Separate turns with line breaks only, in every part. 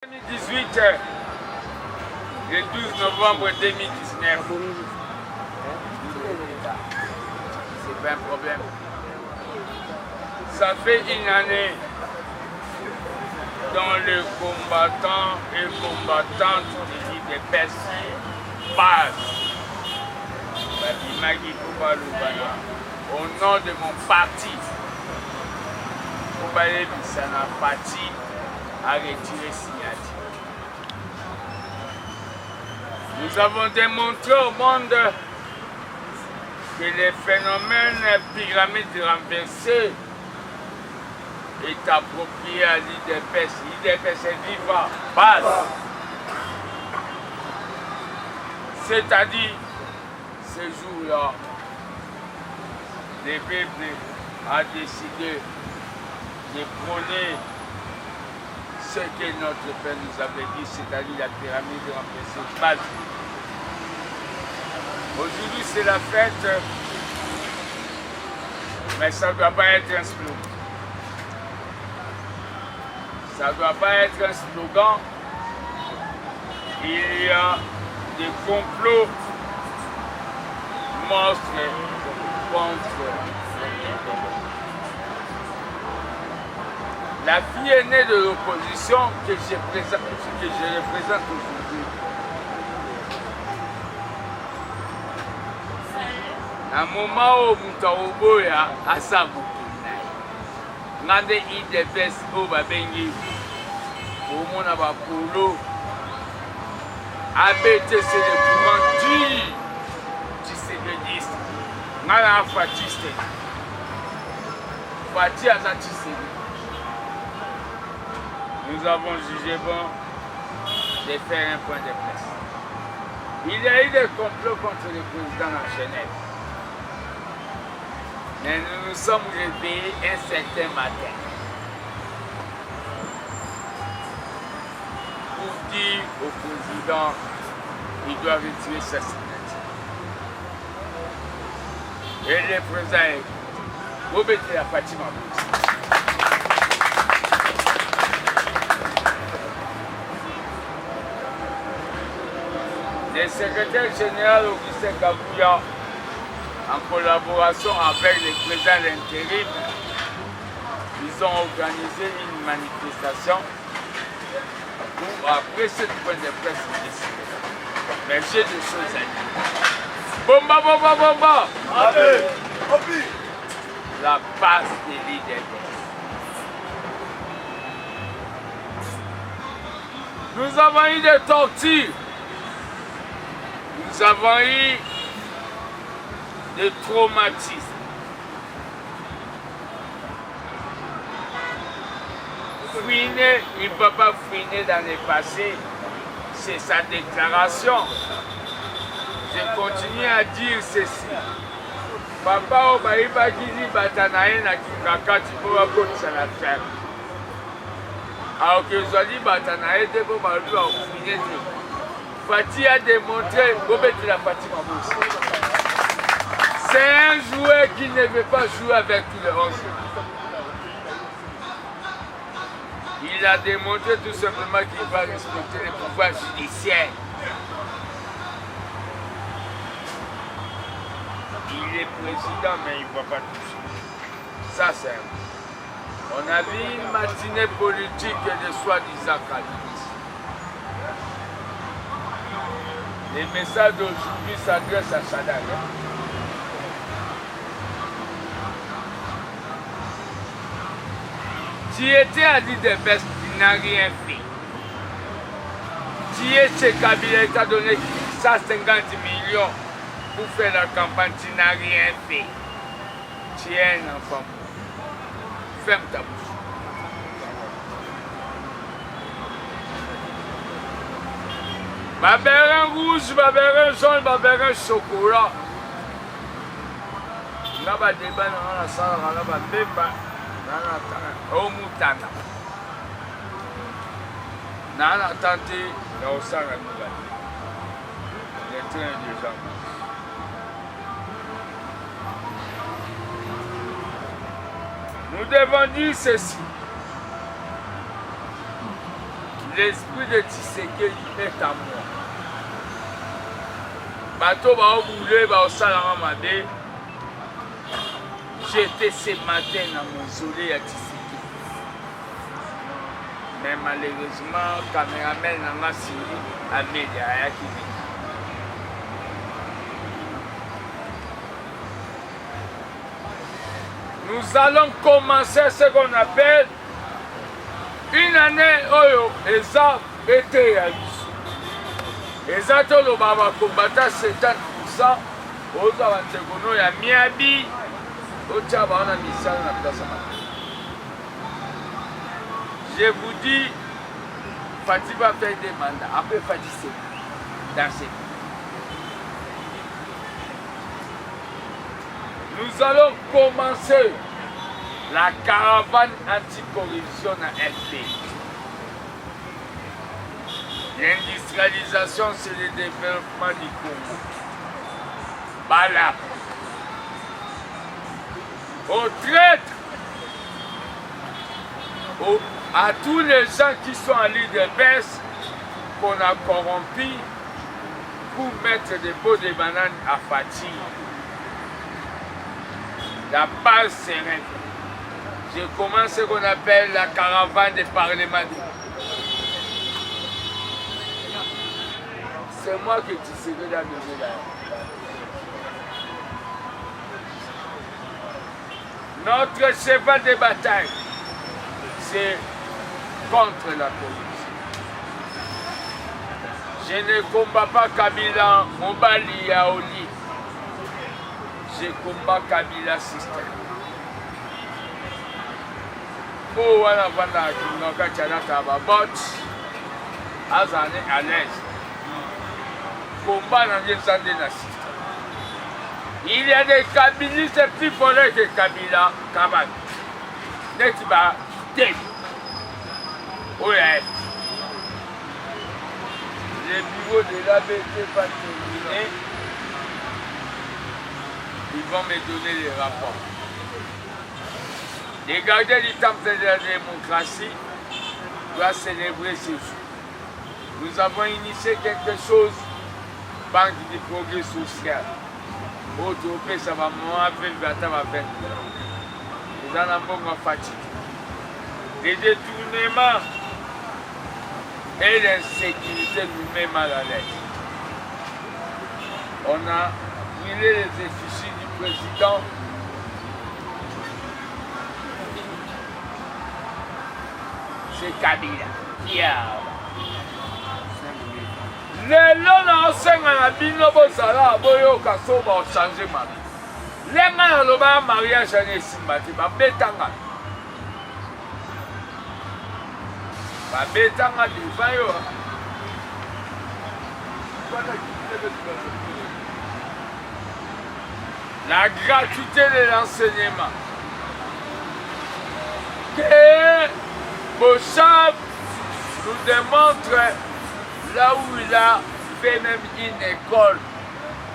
2018, le 12 novembre 2019. C'est pas un problème. Ça fait une année dont les combattants et combattantes de l'IDPS passent au nom de mon parti. Koubalé Bissana parti a retiré signature. Nous avons démontré au monde que les phénomènes pyramides renversées est approprié à l'IDPS. L'IDPS est vivant, base. C'est-à-dire, ce jour-là, le peuple a décidé de prôner ce que notre Père nous avait dit, c'est-à-dire la pyramide renversée base. Aujourd'hui, c'est la fête, mais ça ne doit pas être un slogan. Ça ne doit pas être un slogan. Il y a des complots monstres contre la fille aînée de l'opposition que je représente aujourd'hui. À un moment où Moutaoboya a sa boucle, Nande IDPS au Babengi, au monde à Bapolo, ABT c'est le mouvement du CDDiste, Nala Fatiste, Fati Azatiste. Nous avons jugé bon de faire un point de presse. Il y a eu des complots contre le président en Genève. Mais nous nous sommes réveillés un certain matin pour dire au président qu'il doit retirer sa signature. Et le président est vous mettez la Fatima. Le secrétaire général Augustin Kabouya, en collaboration avec le président de l'intérim, ils ont organisé une manifestation où, après cette point de presse, mais j'ai des choses à dire. Bomba, bomba, bomba! La base de l'IDPS. Nous avons eu des tortures. Nous avons eu des traumatismes. Fouiner, il ne peut pas fouiner dans le passé. C'est sa déclaration. Je continue à dire ceci. Papa Obaïba Gizi Batanae na Kikakati pour akonisa la ferme. Alors que Zoli Batanae de Bobalu a fouiné. Fati a démontré Bobet la Fatima Moussa. C'est un joueur qui ne veut pas jouer avec tous les 11. Il a démontré tout simplement qu'il va respecter les pouvoirs judiciaires. Il est président, mais il ne va pas toucher. Ça, c'est un. On a vu une matinée politique de soi-disant cannabis. Les messages d'aujourd'hui s'adressent à Sadar. Tu étais à l'IDPS, tu n'as rien fait. Tu es chez Kabila, il t'a donné 150 millions pour faire la campagne, tu n'as rien fait. Tu es un enfant. Ferme ta bouche. Babérin rouge, babérin jaune, babérin chocolat. Là, il y a des débats dans la salle, là, il y a des débats. Au Moutana. Nana Tante, il y a aussi un nouvel. Les trains de gens. Nous devons dire ceci. l'esprit de Tshisekedi est à moi. Bateau va rouler, va au salon mabe. J'étais ce matin dans mon mausolée à Tshisekedi. Mais malheureusement, le caméraman n'a pas suivi à Média. Nous allons commencer ce qu'on appelle une année oyo eza été ya biso. Eza toloba bakombata 70% oza bantekono ya miabi otia baona misala na place mabe. Je vous dis, Fati va faire des mandats. Après Fati c'est dans ces. Nous allons commencer la caravane anticorruption à FP. L'industrialisation, c'est le développement du Congo. Voilà. Aux traîtres, à tous les gens qui sont en ligne de baisse, qu'on a corrompus pour mettre des pots de bananes à Fati. La base sereine. Je commence ce qu'on appelle la caravane des parlements. C'est moi qui serai là de là. Notre cheval de bataille, c'est contre la corruption. Je ne combats pas Kabila Mobali Yaoli. Je combats Kabila système. Oh, voilà, voilà, Azane à l'aise. Combat dans les années nazistes. Il y a des kabilistes plus forts que Kabila Kabak. N'est-ce pas? Oui. Les bureaux de l'ABT pas terminés. Ils vont me donner les rapports. Les gardiens du temple de la démocratie doivent célébrer ce jour. Nous avons initié quelque chose, Banque du progrès social. Autopé, ça va m'appeler, ça va faire. Nous en avons fatigué. Les détournements et l'insécurité nous met mal à l'aise. On a brûlé les effigies du président. C'est Kabila. Les lois enseignent à Bino Bozala, Boyoka Soba ont changé ma vie. Les gens qui ont mariage à Nessimati, Babetanga. Babetanga du Bayo. La gratuité de l'enseignement. Que Bochab nous démontre là où il a fait même une école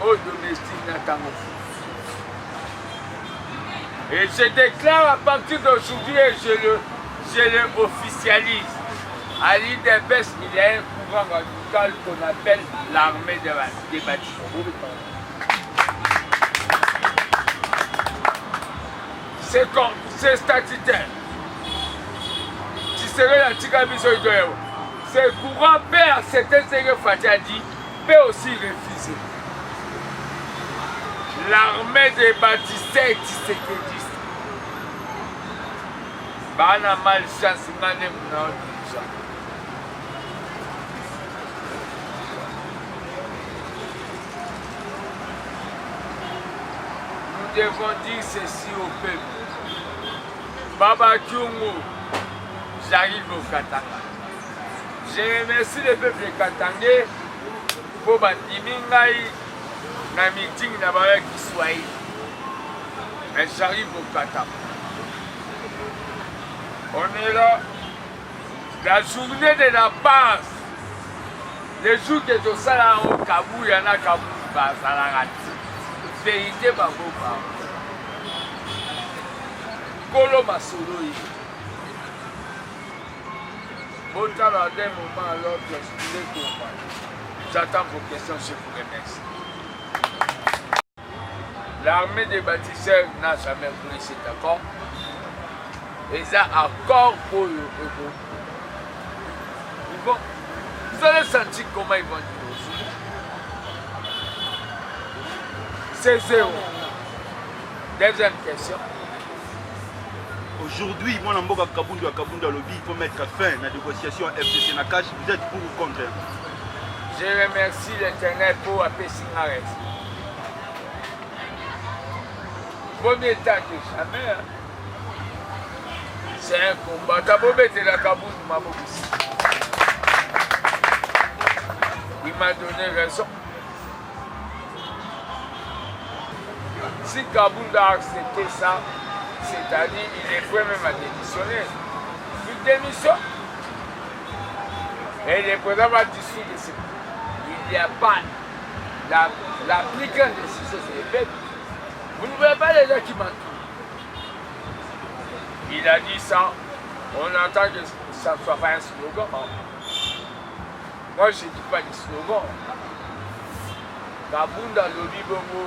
au domestique Natango. Et je déclare à partir d'aujourd'hui et je le officialise. À l'île des Besses, il y a un courant radical qu'on appelle l'armée des bâtiments. C'est statutaire. Tu serais la Tigabisson. Ce courant peut accepter ce que Fati a dit, peut aussi refuser. L'armée des bâtisseurs Tshisekedi. Bana malchance, mané mon nous devons dire ceci au peuple. Baba Kyungu, j'arrive au Katanga. Je remercie le peuple katangais pour Bandimingaï, na meeting na Baba Kiswahili. Mais j'arrive au Katanga. On est là. La journée de la base. Le jour que tu sors là au Kabou, il y en a Kabou qui va à la rate. Vérité, Babo. Kolo Masolo. Autant dans d'un moment à l'autre, je voulais comprendre. J'attends vos questions, je vous remercie. L'armée des bâtisseurs n'a jamais voulu cet accord. Et ça, accord pour le ego. Vous allez sentir comment ils vont dire aussi. C'est zéro. Deuxième question.
Aujourd'hui, moi, je il faut mettre fin à la négociation FCC Nakash. Vous êtes pour ou contre?
Je remercie l'Éternel pour appeler Singares. Premier temps que jamais. C'est un combat. Il m'a donné raison. Si Kabounda a accepté ça, c'est-à-dire il est prêt même à démissionner. Il démissionne. Et le président va dissoudre. Il n'y a pas la plus grande décision, c'est le peuple. Vous ne voyez pas les gens qui m'entourent. Il a dit ça, on entend que ça ne soit pas un slogan. Moi, je ne dis pas des slogans. Kabounda Lobi Bongo.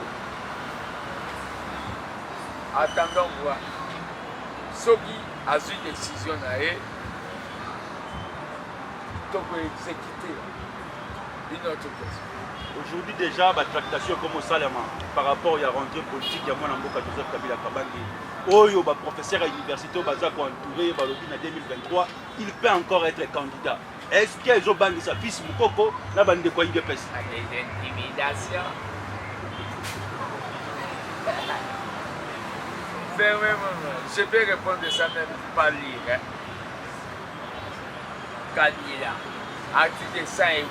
Attendons voir. Soki a eu une décision d'ailleurs. Donc, c'est quitté. Une autre question.
Aujourd'hui déjà, la tractation comme au Salama par rapport à la rentrée politique, il y a mon amboka Joseph Kabila Kabange. Oyo, professeur à l'université, Bazako entouré, en 2023, il peut encore être candidat. Est-ce qu'ils ont banni sa fils Moukoko, la bande de quoi il est passé?
Des intimidations. Je peux répondre à ça même par lire. Kabila, article 108.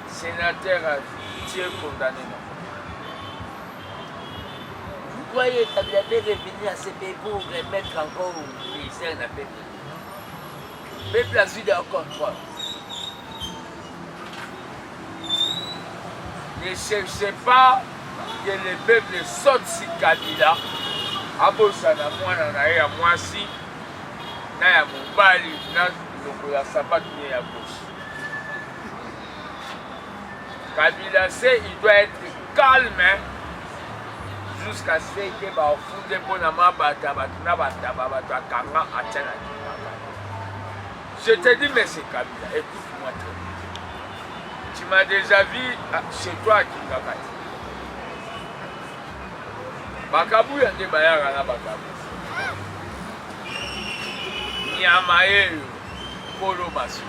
Sénateur a Dieu condamné.
Vous croyez que Kabila peut revenir à ce pays pour remettre encore au ministère de la paix? Le peuple a su leur contrôle.
Ne cherchez pas que le peuple saute sur Kabila. Abosana mwana na ye ya mwasi na ya mobali na lokola sapatu ye ya gauche. Kabila sait il doit être calme jusqu'à ce que bafunde mpona mabata bato na bataba bato akanga atia na kimaka. Je te dis mais c'est Kabila, écoute-moi très bien. Tu m'as déjà vu chez toi à Kingakati. Bakabu yande bayaka na bakabu. Nyama yeyo kolo masu.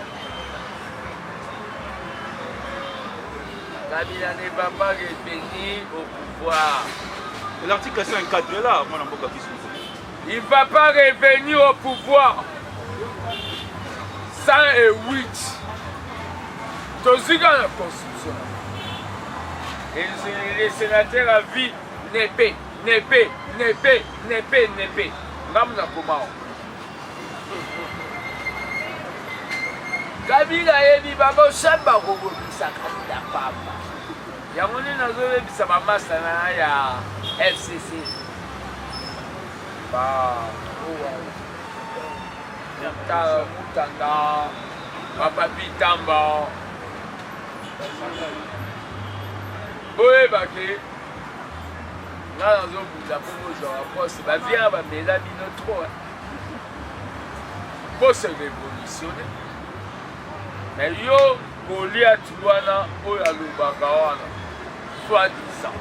Kabila ne va pas revenir au pouvoir.
L'article 54 est là, mon amboka Kisou.
Il ne va pas revenir au pouvoir. 108. Toziga la constitution. Et les sénateurs à vie n'épée. Namna komao.
Kabila yebi babo samba kobobisa Kabila papa.
Yango nini nazobebisa bamasa na ya FCC. Mutanda, Papapi Tamba. Boyebake. Là, dans un bout de la pomme, c'est la vie à la mélamine trop. Pour se révolutionner. Mais yo, Goliath, Wana, Oya Lubakawana, soi-disant.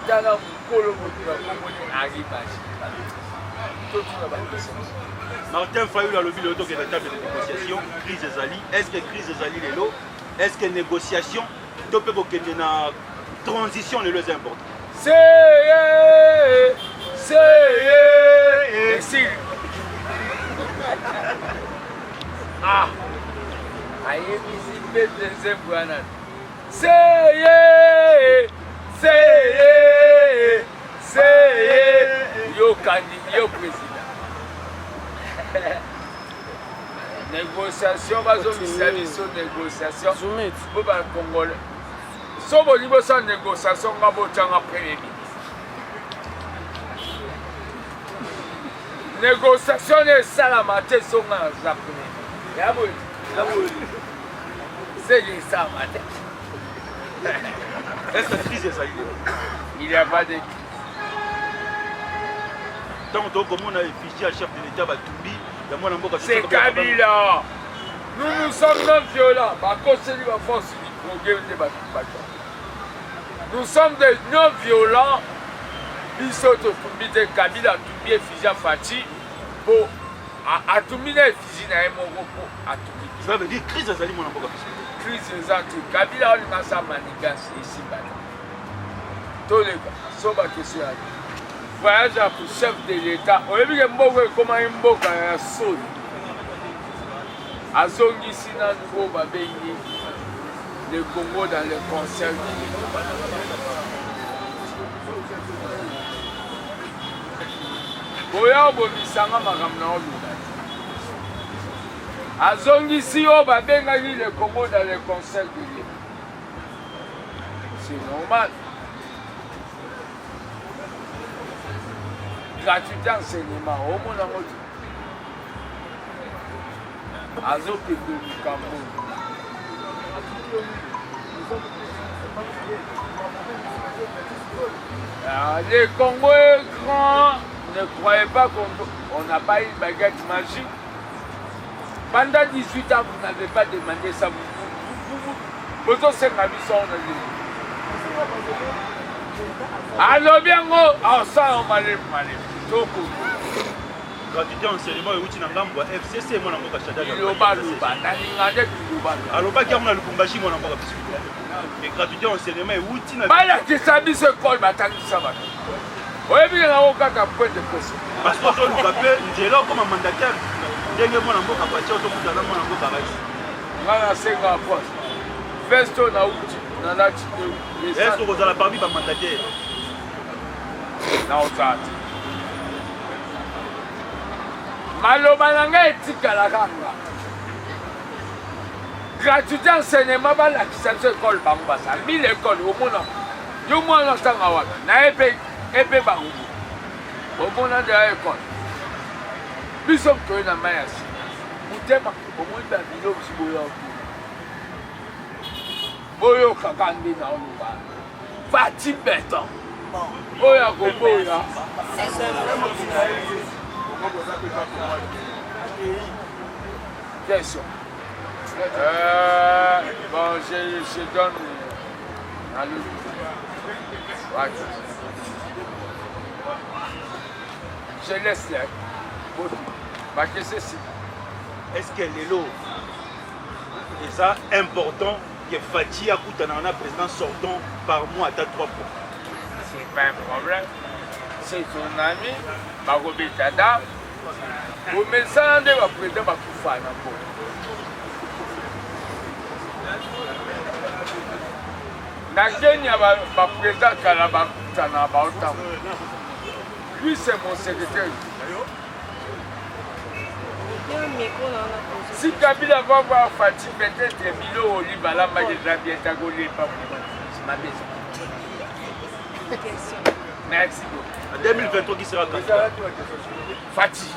Dans le colo, on arrive à
Martin Fayou a levé le dos de la table de négociation, crise Ezali. Est-ce que crise Ezali est là? Est-ce que négociation, tu peux qu'il y ait une transition le plus important?
Merci. Ah, aïe, visite les ébouanas. Yo candidat, yo président. Négociation, négociation. Pour le Congolais. Si vous avez une négociation, vous avez un premier ministre. négociation esalama te songa na japonais c'est esalama te.
Est-ce que crise ezali?
Il n'y a pas de crise.
Donc comment on a effigie à chef de l'État Batumbi, il y a mboka.
C'est Kabila. Nous sommes non violents. Nous sommes des non violents. Bisoto Tumbi de Kabila Tumbi effigie Fati pour Atumbi na effigie na Emoko pour Atumbi.
Ça veut dire crise ezali mon mboka.
Crise ezali Kabila on a sa manigance ici bas. Tous les gars, soba question à voyage pour chef de l'État. On a vu que Mboka comment Mboka a sauté. Azongi Sina nouveau Babengi, le Congo dans le concert. Boya Bobisanga Magamna Oluba. Azongi Sio Babengi, le Congo dans le concert. C'est normal. Gratuité enseignement, au monde en mode. Azote de Cambo. Le Congo est grand. Ne croyez pas qu'on n'a pas une baguette magique. Pendant 18 ans, vous n'avez pas demandé ça. Vous avez alors bien, ça on m'a dit.
Gratuité enseignement et outil n'angambo FCC mon amboka chada. Alors pas qu'il y a Lubumbashi mon amboka biscuit. Mais gratuité enseignement et outil na.
Bala qui sabi ce col batangi sama. Oye bien na okaka point de presse.
Parce que on nous appelle Njelo comme mandataire. Ndenge mon amboka pacha to kutana mon amboka rais.
Ngana senga poste. Festo na outil na lati de.
Est-ce que vous allez parmi ba mandataire?
Na otati. Maloba nanga etikala kanga. Gratuité enseignement balakisa biso école bango basa 1000 écoles omona yo mwana ntanga wana na epe bango omona de école biso mtoyi na mayasi mutema omoni babilo biso boyoka kandi na oluba Fati Beton oyo akoboya question. Bon, je donne à lui. Je laisse là. Ma question c'est
est-ce que l'élo est ça important que Fati a coûté un président sortant par mois à 3 fois?
C'est pas un problème. C'est ton ami, Barobi Tada. Au message de la président Bakoufa. Lui c'est mon secrétaire. Si Kabila va voir Fati, peut-être Milo Oliva là, je vais t'agouler pas. C'est ma maison. Merci beaucoup.
En 2023 qui sera candidat?
Fati.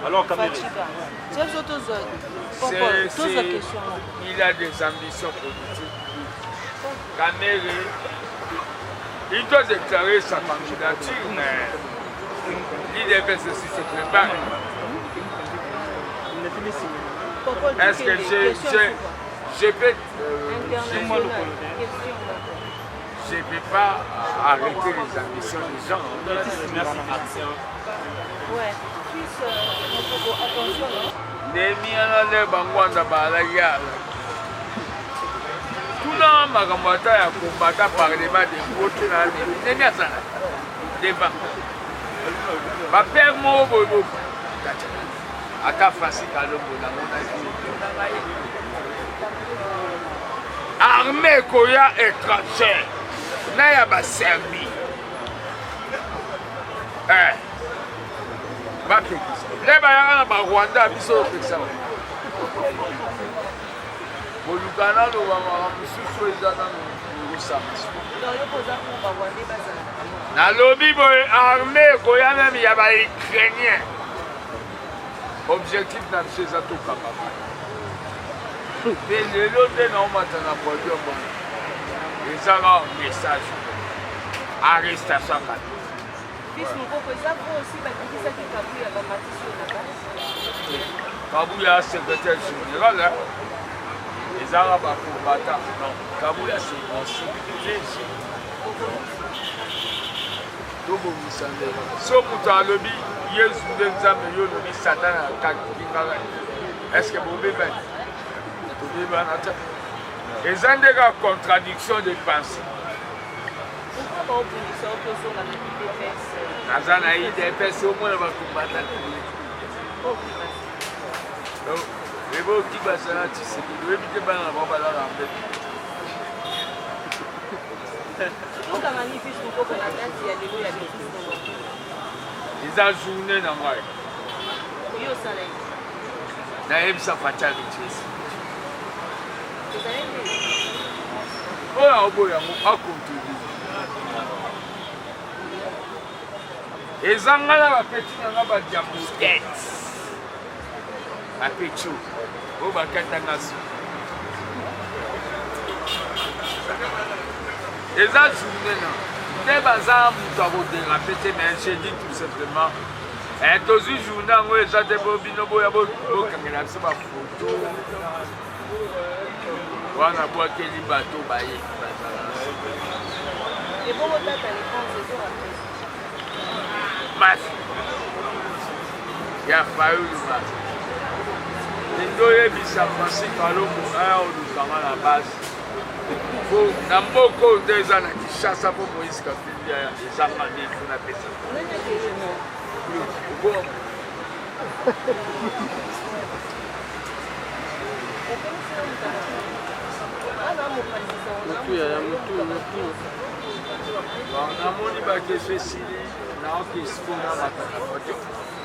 Alors Kamere. Il
a des ambitions politiques. Kamere, il doit déclarer sa candidature, mais il devait se préparer. Est-ce que je peux pas arrêter les ambitions des gens?
Ouais. Attention.
Tuna makamata ya kumbata parlement de vote na nini asana débat ba père mo bobo ata fasi kalombo na mona armée koya étranger na ya ba Serbie ba pekisa le ba ya na ba Rwanda biso pekisa Bolukana lo ba mususu ezana ngusama na lobi boy armée koya même ya ba ukrainien objectif na biso eza tokanga mpe lelo nde naomata na podium wana ezaka message arrestation ya kabi kabuya secrétaire général ezaka bacombatant non kabuya c'est mon sécurité tobongisa ndenge so moto alobi yesu nde nzambe yo olobi satana akakingaka estce bobebani tobebana te eza nde ka contradiction de pensée naza na idps omona bakombata ebe oki basala tisekeli oyebi te bana na bao balala mpe eza journée na ngai nayebisa fatia riches oyo aoboya yango akontribue eza ngai na bapeti nanga badiamotet bapetio oyo bakatanga su eza journée na nde baza moto akoderape te mais je dis tout simplement tozwi journée yango eza te bobino boya bokangela biso bafoto wana bwakeli bato bayebi bazala masi ya fayulu masi lindo oyebisa francis kalombo aya olukanga na base na mboka oyo nde eza na kishasa mpo moïse katumbi ezanga nde funa pesa namoni bakesho esili naokesiko na mataka